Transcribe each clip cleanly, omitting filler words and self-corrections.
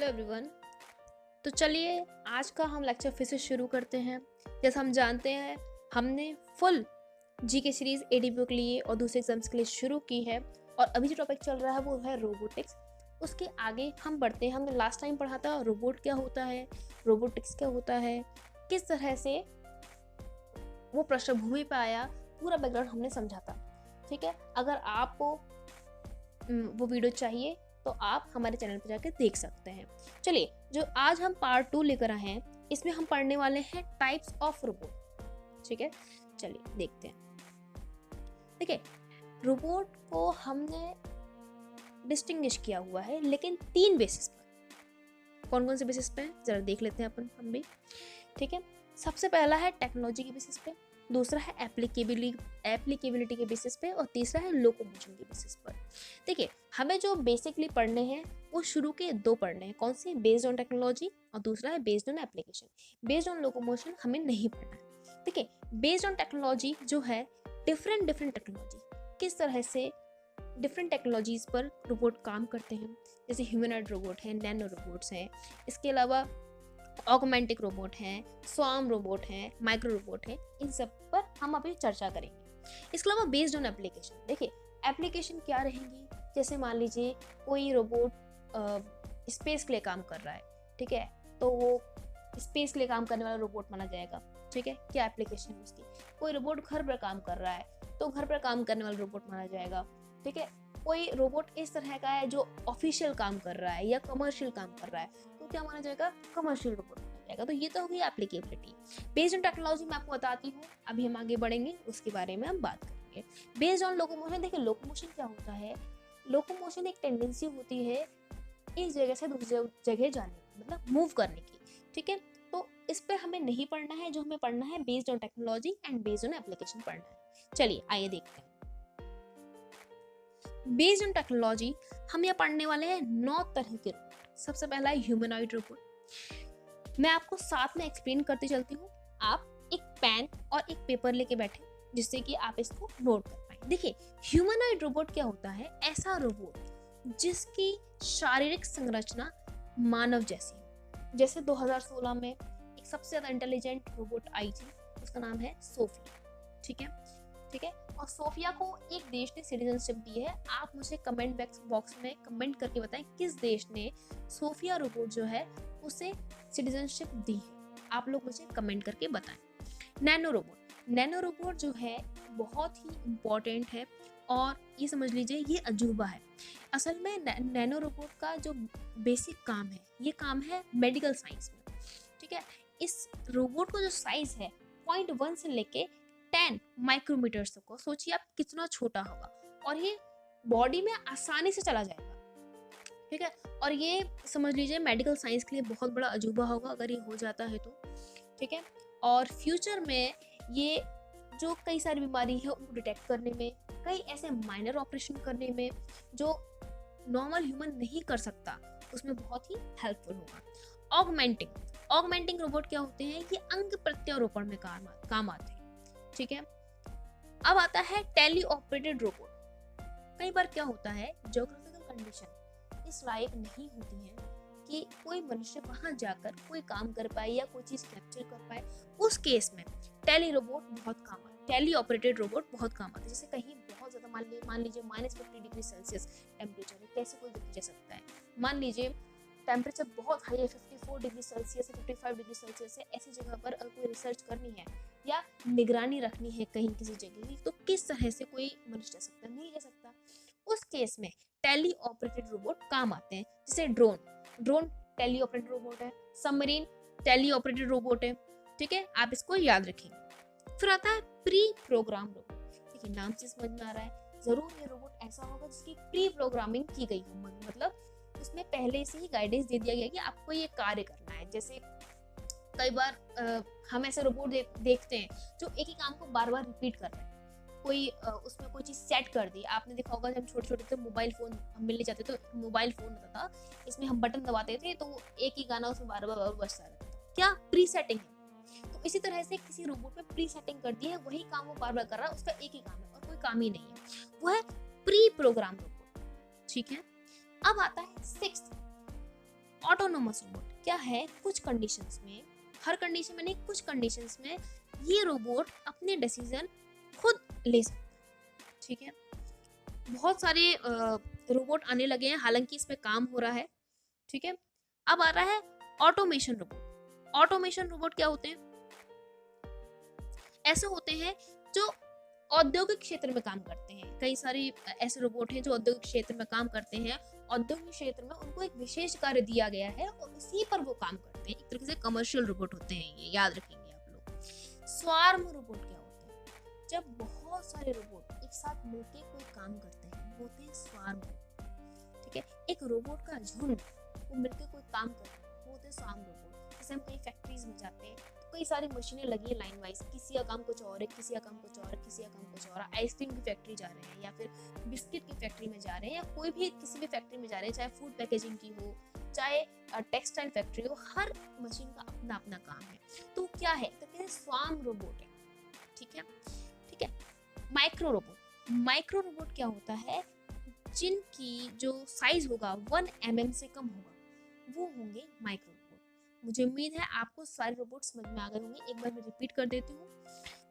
Hello everyone. तो चलिए आज का हम लेक्चर फिर से शुरू करते हैं। जैसा हम जानते हैं हमने फुल जी के सीरीज एडीपी के लिए और दूसरे एग्जाम्स के लिए शुरू की है और अभी जो टॉपिक चल रहा है वो है रोबोटिक्स। उसके आगे हम बढ़ते हैं। हमने लास्ट टाइम पढ़ा था रोबोट क्या होता है, रोबोटिक्स क्या होता है, किस तरह से वो पृष्ठभूमि पे आया, पूरा बैकग्राउंड हमने समझा था। ठीक है, अगर आपको वो वीडियो चाहिए तो आप हमारे चैनल पर जाकर देख सकते हैं। चलिए, जो आज हम पार्ट 2 लेकर आए हैं इसमें हम पढ़ने वाले हैं टाइप्स ऑफ रोबोट। ठीक है, चलिए देखते हैं। देखिए, रोबोट को हमने डिस्टिंग्विश किया हुआ है लेकिन 3 बेसिस पर। कौन कौन से बेसिस पे है जरा देख लेते हैं हम भी। ठीक है, सबसे पहला है टेक्नोलॉजी के बेसिस पे, दूसरा है एप्लीकेबिलिटी के बेसिस पे और तीसरा है लोकोमोशन के बेसिस पर। देखिए, हमें जो बेसिकली पढ़ने हैं वो शुरू के 2 पढ़ने हैं। कौन से? बेस्ड ऑन टेक्नोलॉजी और दूसरा है based on application. Based on locomotion हमें नहीं पढ़ना है। देखिए, बेस्ड ऑन टेक्नोलॉजी जो है डिफरेंट टेक्नोलॉजी, किस तरह से डिफरेंट टेक्नोलॉजीज पर रोबोट काम करते हैं। जैसे ह्यूमनॉइड रोबोट हैं, नैनो रोबोट्स हैं, इसके अलावा ऑगमेंटिक रोबोट हैं, स्वार्म रोबोट हैं, माइक्रो रोबोट हैं। इन सब पर हम अभी चर्चा करेंगे। इसके अलावा बेस्ड ऑन एप्लीकेशन, देखिए एप्लीकेशन क्या रहेंगी। जैसे मान लीजिए कोई रोबोट स्पेस के लिए काम कर रहा है, ठीक है, तो वो स्पेस के लिए काम करने वाला रोबोट माना जाएगा। ठीक है, क्या एप्लीकेशन है उसकी। कोई रोबोट घर पर काम कर रहा है तो घर पर काम करने वाला रोबोट माना जाएगा। ठीक है, कोई रोबोट इस तरह का है जो ऑफिशियल काम कर रहा है या कमर्शियल काम कर रहा है तो क्या माना जाएगा? कमर्शियल रोबोट माना जाएगा। तो ये तो होगी एप्लीकेबिलिटी। बेस्ड ऑन टेक्नोलॉजी मैं आपको बताती हूँ, अभी हम आगे बढ़ेंगे उसके बारे में हम बात करेंगे। बेस्ड ऑन लोकोमोशन, देखिए लोकोमोशन क्या होता है। लोकोमोशन एक टेंडेंसी होती है एक जगह से दूसरी जगह जाने की, मतलब मूव करने की। ठीक है, तो इस पे हमें नहीं पढ़ना है। जो हमें पढ़ना है based on technology and based on application पढ़ना है। चलिए आइए देखते हैं। बेस्ड ऑन टेक्नोलॉजी हम यहाँ पढ़ने वाले हैं 9 तरह के रोबोट। सबसे पहला है ह्यूमनॉइड रोबोट। मैं आपको साथ में एक्सप्लेन करती चलती हूँ। आप एक पेन और एक पेपर लेके बैठे जिससे कि आप इसको नोट कर पाए। देखिए, ह्यूमनॉइड रोबोट क्या होता है? ऐसा रोबोट जिसकी शारीरिक संरचना मानव जैसी हो। जैसे 2016 में एक सबसे ज्यादा इंटेलिजेंट रोबोट आई थी, उसका नाम है सोफिया। ठीक है, ठीक है, और सोफिया को एक देश ने सिटीजनशिप दी है। आप मुझे कमेंट बॉक्स में कमेंट करके बताएं किस देश ने सोफिया रोबोट जो है उसे सिटीजनशिप दी है। आप लोग मुझे कमेंट करके बताएं। नैनो रोबोट जो है बहुत ही इम्पोर्टेंट है और ये समझ लीजिए ये अजूबा है। असल में नैनो रोबोट का जो बेसिक काम है ये काम है मेडिकल साइंस में। ठीक है, इस रोबोट का जो साइज है 0.1 से लेके 10 माइक्रोमीटर तक को सोचिए आप कितना छोटा होगा और ये बॉडी में आसानी से चला जाएगा। ठीक है, और ये समझ लीजिए मेडिकल साइंस के लिए बहुत बड़ा अजूबा होगा अगर ये हो जाता है तो। ठीक है, और फ्यूचर में ये जो कई सारी बीमारी है उनको डिटेक्ट करने में, कई ऐसे माइनर ऑपरेशन करने में जो नॉर्मल ह्यूमन नहीं कर सकता उसमें बहुत ही हेल्पफुल होगा। ऑगमेंटिंग रोबोट क्या होते हैं? ये अंग प्रत्यारोपण में काम आते हैं। ठीक है, अब आता है टेली ऑपरेटेड रोबोट। कई बार क्या होता है, ज्योग्राफिकल कंडीशन इस लायक नहीं होती है कि कोई मनुष्य वहां जाकर कोई काम कर पाए या कोई चीज कैप्चर कर पाए। उस केस में टेली रोबोट बहुत काम आता है, टेली ऑपरेटेड रोबोट बहुत काम आता है। जैसे कहीं बहुत ज्यादा मान लीजिए -50 डिग्री सेल्सियस टेम्परेचर है, कैसे कोई व्यक्ति जा सकता है। मान लीजिए टेम्परेचर बहुत हाई है, 54 डिग्री सेल्सियस है, 55 डिग्री सेल्सियस है। ऐसी जगह पर अगर कोई रिसर्च करनी है या निगरानी रखनी है कहीं किसी जगह की, तो किस तरह से कोई मनुष्य जा सकता? नहीं जा सकता। उस केस में टेली ऑपरेटेड रोबोट काम आते हैं। जैसे ड्रोन टेली ऑपरेटेड रोबोट है, सबमरीन टेली ऑपरेटेड रोबोट है। ठीक है, आप इसको याद रखेंगे। फिर आता है प्री प्रोग्राम रोबोट। देखिए, नाम से समझ में आ रहा है जरूर ये रोबोट ऐसा होगा जिसकी प्री प्रोग्रामिंग की गई हो, मतलब उसमें पहले से ही गाइडेंस दे दिया गया कि आपको ये कार्य करना है। जैसे कई बार हम ऐसे रोबोट देखते हैं जो एक ही काम को बार बार रिपीट कर रहे हैं। कोई उसमें कोई चीज सेट कर दी। आपने देखा होगा जब हम छोटे छोटे थे मोबाइल फोन हम मिलने जाते तो मोबाइल फोन होता था, इसमें हम बटन दबाते थे तो एक ही गाना उसमें बार बार बजता रहता था। क्या? प्री सेटिंग है। तो इसी तरह से किसी रोबोट में प्री सेटिंग कर दी है, वही काम वो बार बार कर रहा है, उसका एक ही काम है और कोई काम ही नहीं है, वो है प्री प्रोग्राम रोबोट। ठीक है, अब आता है 6th ऑटोनोमस रोबोट क्या है, कुछ कंडीशंस में, हर कंडीशन में नहीं, कुछ कंडीशंस में ये रोबोट अपने डिसीजन खुद ले सकता है। ठीक है, बहुत सारे रोबोट आने लगे हैं, हालांकि इस पे काम हो रहा है। ठीक है, अब आ रहा है ऑटोमेशन रोबोट। ऑटोमेशन रोबोट क्या होते हैं? ऐसे होते हैं जो औद्योगिक क्षेत्र में काम करते हैं। कई सारे ऐसे रोबोट हैं जो औद्योगिक क्षेत्र में काम करते हैं। औद्योगिक क्षेत्र में उनको एक विशेष कार्य दिया गया है और उसी पर वो काम करते हैं। एक तरीके से कमर्शियल रोबोट होते हैं, ये याद रखेंगे आप लोग। स्वार्म रोबोट क्या होते हैं? जब बहुत सारे रोबोट एक साथ मिलकर कोई काम करते हैं, वो होते हैं स्वार्म रोबोट। ठीक है, एक रोबोट का झुंड वो मिलकर कोई काम करते हैं, वो होते हैं स्वार्म रोबोट। जैसे हम कई फैक्ट्रीज में जाते हैं, कई सारी मशीनें लगी है लाइन वाइज, किसी का काम कुछ और है, किसी का काम कुछ और है, किसी का काम कुछ और है। आइसक्रीम की फैक्ट्री जा रहे हैं या फिर बिस्किट की फैक्ट्री में जा रहे हैं, या कोई भी किसी भी फैक्ट्री में जा रहे हैं, चाहे फूड पैकेजिंग की हो, चाहे टेक्सटाइल फैक्ट्री हो, हर मशीन का अपना अपना काम है। तो क्या है, तो कहते हैं स्वार्म रोबोट है। ठीक है, ठीक है। माइक्रो रोबोट, माइक्रो रोबोट क्या होता है? जिनकी जो साइज होगा 1 mm से कम होगा, वो होंगे माइक्रो। मुझे उम्मीद है आपको सारे रोबोट समझ में आ गए होंगे। एक बार मैं रिपीट कर देती हूँ।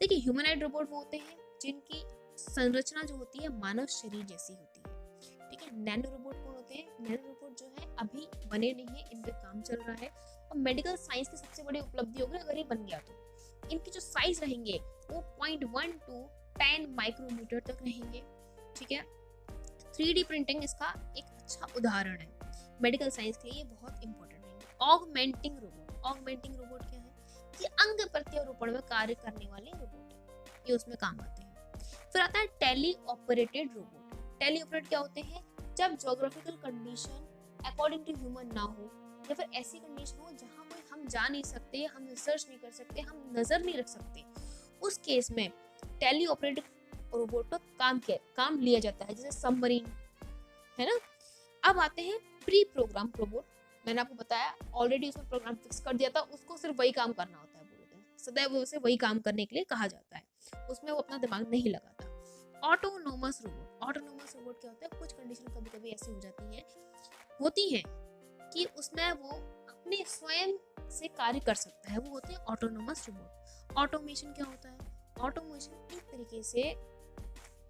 देखिए, ह्यूमनॉइड रोबोट वो होते हैं जिनकी संरचना जो होती है मानव शरीर जैसी होती है। ठीक है, नैनो रोबोट कौन होते हैं? नैनो रोबोट जो है अभी बने नहीं है, इन पे काम चल रहा है और मेडिकल साइंस की सबसे बड़ी उपलब्धि होगी अगर ये बन गया तो। इनकी जो साइज रहेंगे वो 0.1 to 10 माइक्रोमीटर तक रहेंगे। ठीक है, 3D प्रिंटिंग इसका एक अच्छा उदाहरण है। मेडिकल साइंस के लिए ये बहुत इंपॉर्टेंट है। ऑगमेंटिंग रोबोट, ऑगमेंटिंग रोबोट क्या है? कि अंग प्रत्यारोपण में कार्य करने वाले रोबोट है, ये उसमें काम आते हैं। फिर आता है tele operated robot. Tele operate क्या होते हैं? जब geographical condition according to human ना हो, या फिर ऐसी कंडीशन हो जहाँ कोई हम जा नहीं सकते, हम रिसर्च नहीं कर सकते, हम नजर नहीं रख सकते, उस केस में टेली ऑपरेटेड रोबोट का काम लिया जाता है, जैसे सबमरीन है ना। अब आते हैं प्री प्रोग्राम रोबोट। मैंने आपको बताया ऑलरेडी, उसमें प्रोग्राम फिक्स कर दिया था, उसको सिर्फ वही काम करना होता है पूरे दिन, सदैव उसे वही काम करने के लिए कहा जाता है, उसमें वो अपना दिमाग नहीं लगाता। ऑटोनोमस रोबोट, ऑटोनोमस रोबोट क्या होता है? कुछ कंडीशन कभी कभी ऐसी होती है कि उसमें वो अपने स्वयं से कार्य कर सकता है, वो होते हैं ऑटोनोमस रोबोट। ऑटोमेशन क्या होता है? ऑटोमेशन एक तरीके से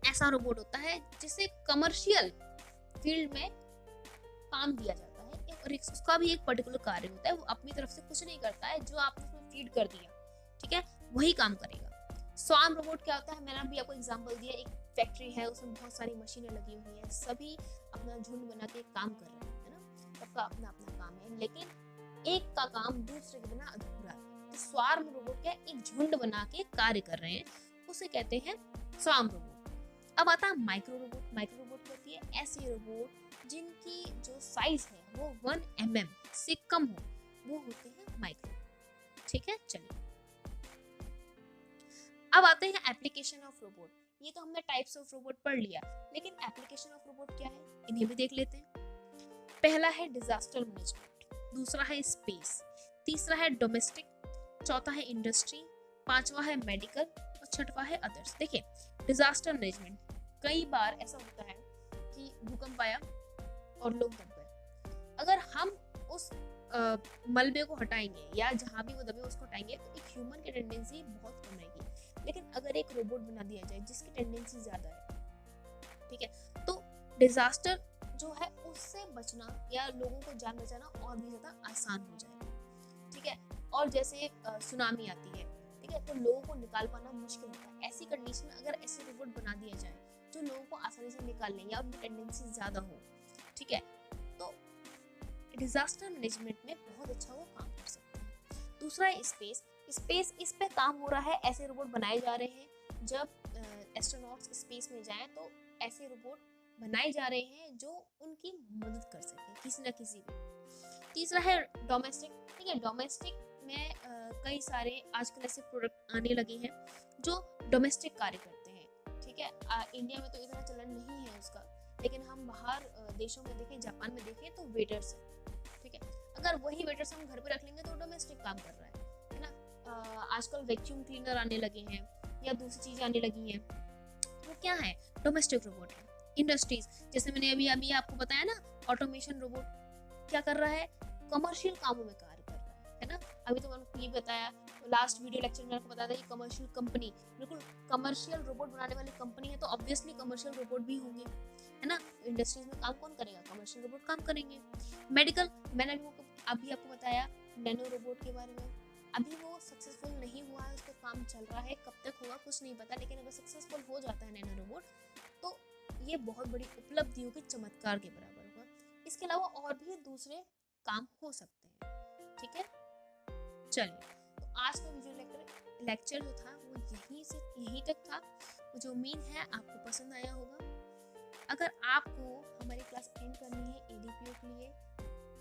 ऐसा रोबोट होता है जिसे कमर्शियल फील्ड में काम दिया जाता है और उसका भी एक पर्टिकुलर कार्य होता है। वो अपनी तरफ से कुछ नहीं करता है, जो आपने उसमें फीड कर दिया, ठीक है, वही काम करेगा। स्वार्म रोबोट क्या होता है? मैंने अभी आपको एग्जांपल दिया, एक फैक्ट्री है, उसमें बहुत सारी मशीनें लगी हुई हैं, सभी अपना झुंड बना के काम कर रहे हैं, है ना, सबका अपना अपना काम है, लेकिन एक का काम दूसरे के बिना अधूरा है। तो स्वार्म रोबोट क्या? एक झुंड बना के कार्य कर रहे हैं, उसे कहते हैं स्वार्म रोबोट। अब आता है माइक्रो रोबोट। माइक्रो रोबोट क्या होती है? ऐसी रोबोट जिनकी जो साइज है वो 1 mm से कम हो, वो होते हैं माइक्रो। ठीक है, चलिए अब आते हैं एप्लीकेशन ऑफ रोबोट। ये तो हमने टाइप्स ऑफ रोबोट पढ़ लिया, लेकिन एप्लीकेशन ऑफ रोबोट क्या है, इन्हें भी देख लेते हैं। पहला है डिजास्टर मैनेजमेंट, दूसरा है स्पेस, तीसरा है डोमेस्टिक, चौथा है इंडस्ट्री, पांचवा है मेडिकल और छठवा है अदर्स। देखिए, डिजास्टर मैनेजमेंट, कई बार ऐसा होता है कि भूकंप आया और लोग दब गए। अगर हम उस मलबे को हटाएंगे या जहां भी वो दबे उसको हटाएंगे, तो एक ह्यूमन की टेंडेंसी बहुत कम रहेगी। लेकिन अगर एक रोबोट बना दिया जाए जिसकी टेंडेंसी ज्यादा है, ठीक है, तो डिजास्टर जो है उससे बचना या लोगों को जान बचाना और भी ज्यादा आसान हो जाएगा। ठीक है, और जैसे सुनामी आती है, ठीक है, तो लोगों को निकाल पाना मुश्किल होता है। ऐसी कंडीशन में अगर ऐसे रोबोट बना दिया जाए जो लोगों को आसानी से निकाल लें या उनकी टेंडेंसी ज्यादा हो, ठीक है, तो डिजास्टर मैनेजमेंट में बहुत अच्छा वो काम कर सकते हैं। दूसरा है स्पेस। स्पेस, इस पे काम हो रहा है, ऐसे रोबोट बनाए जा रहे हैं। जब एस्ट्रोनॉट्स स्पेस में जाएं तो ऐसे रोबोट बनाए जा रहे हैं जो उनकी मदद कर सके किसी ना किसी को। तीसरा है डोमेस्टिक। ठीक है, डोमेस्टिक में कई सारे आजकल ऐसे प्रोडक्ट आने लगे हैं जो डोमेस्टिक कार्य करते हैं। ठीक है, इंडिया में तो इतना चलन नहीं है उसका, लेकिन हम बाहर देशों में देखें, जापान में देखें तो वेटर्स है। ठीक है, अगर वही वेटर्स हम घर पे रख लेंगे तो डोमेस्टिक काम कर रहा है ना। आजकल वैक्यूम क्लीनर आने लगे हैं या दूसरी चीजें आने लगी हैं, वो क्या है? डोमेस्टिक रोबोट है। इंडस्ट्रीज, जैसे मैंने अभी आपको बताया ना, ऑटोमेशन रोबोट क्या कर रहा है? कमर्शियल कामों में कार्य कर रहा है ना। अभी तो मैंने आपको ये बताया, लास्ट वीडियो लेक्चर में आपको बताया था कि कमर्शियल कंपनी, बिल्कुल कमर्शियल रोबोट बनाने वाली कंपनी है, तो ऑब्वियसली कमर्शियल रोबोट भी होंगे, है ना। इंडस्ट्रीज में काम कौन करेगा, कमर्शियल रोबोट काम करेंगे। मेडिकल, मैंने अभी आपको बताया नैनो रोबोट के बारे में। अभी वो सक्सेसफुल नहीं हुआ है, उस पर काम चल रहा है, कब तक होगा कुछ नहीं पता, लेकिन अगर सक्सेसफुल हो जाता है नैनो रोबोट तो ये बहुत बड़ी उपलब्धियों के चमत्कार के बराबर होगा। इसके अलावा और भी दूसरे काम हो सकते हैं, ठीक है। चलिए, तो आज का वीडियो लेक्चर जो था वो यहीं तक था। मुझे उम्मीद है आपको पसंद आया होगा। अगर आपको हमारी क्लास अटेंड करनी है एडीपीओ के लिए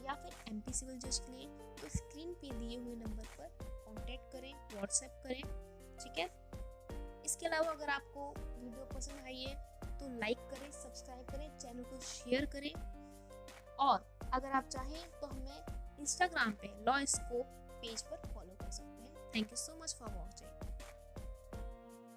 या फिर एमपी सिविल जज के लिए, तो स्क्रीन पे दिए हुए नंबर पर कांटेक्ट करें, व्हाट्सएप करें, ठीक है। इसके अलावा अगर आपको वीडियो पसंद आई है तो लाइक करें, सब्सक्राइब करें, चैनल को शेयर करें, और अगर आप चाहें तो हमें इंस्टाग्राम पे लॉ स्कोप पेज पर फॉलो कर सकते हैं। Thank you so much for watching.